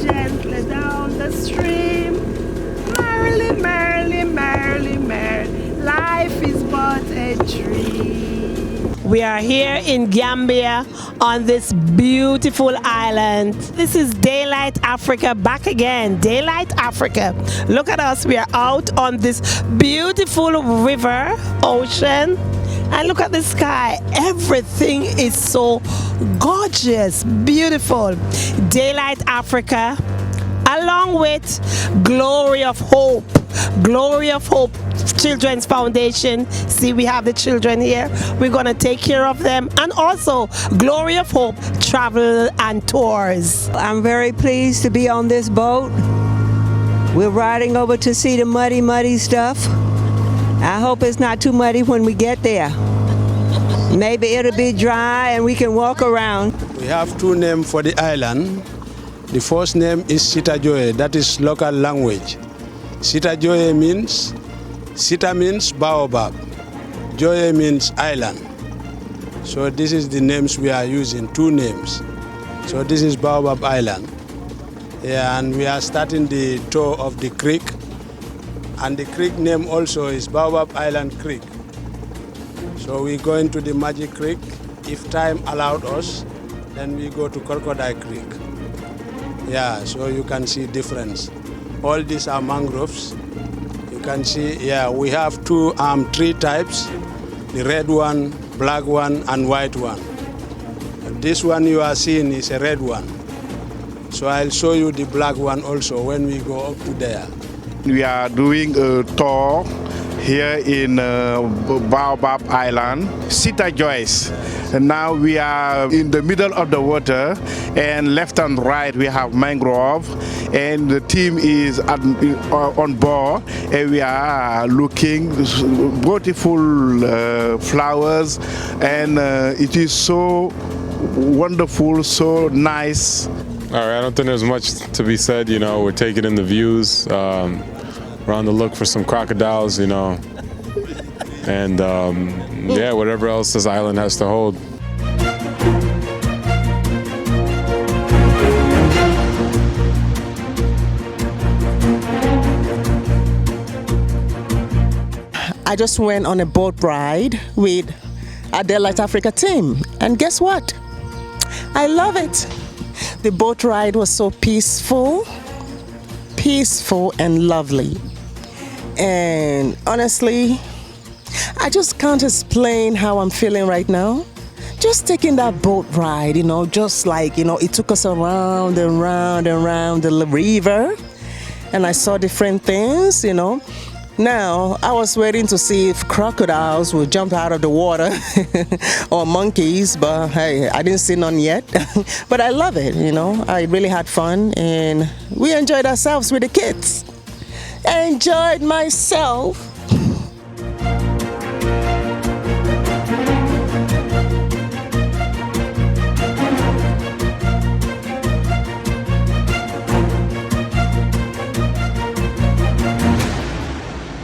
Gently down the stream, merrily, merrily, merrily, merrily, life is but a dream. We are here in Gambia on this beautiful island. This is Daylight Africa back again. Daylight Africa. Look at us, we are out on this beautiful river, ocean. And look at the sky. Everything is so gorgeous, beautiful. Daylight Africa, along with Glory of Hope. Glory of Hope Children's Foundation. See, we have the children here. We're going to take care of them. And also Glory of Hope Travel and Tours. I'm very pleased to be on this boat. We're riding over to see the muddy stuff. I hope it's not too muddy when we get there. Maybe it'll be dry and we can walk around. We have two names for the island. The first name is Sita Joye, that is local language. Sita Joye means, Sita means baobab, Joye means island. So this is the names we are using, two names. So this is Baobab Island. Yeah, and we are starting the tour of the creek. And the creek name also is Baobab Island Creek. So we go into the Magic Creek. If time allowed us, then we go to Crocodile Creek. Yeah, so you can see difference. All these are mangroves. You can see, yeah, we have two tree types, the red one, black one, and white one. This one you are seeing is a red one. So I'll show you the black one also when we go up to there. We are doing a tour here in Baobab Island, Sita Joyce. And now we are in the middle of the water, and left and right we have mangrove, and the team is on board, and we are looking beautiful flowers, and it is so wonderful, so nice. All right, I don't think there's much to be said, you know, we're taking in the views. We're on the look for some crocodiles, you know, and yeah, whatever else this island has to hold. I just went on a boat ride with a Daylight Africa team, and guess what? I love it. The boat ride was so peaceful and lovely. And honestly, I just can't explain how I'm feeling right now. Just taking that boat ride, you know, just like, you know, it took us around and round and round the river, and I saw different things, you know. Now, I was waiting to see if crocodiles would jump out of the water or monkeys, but hey, I didn't see none yet. But I love it, you know. I really had fun, and we enjoyed ourselves with the kids. I enjoyed myself.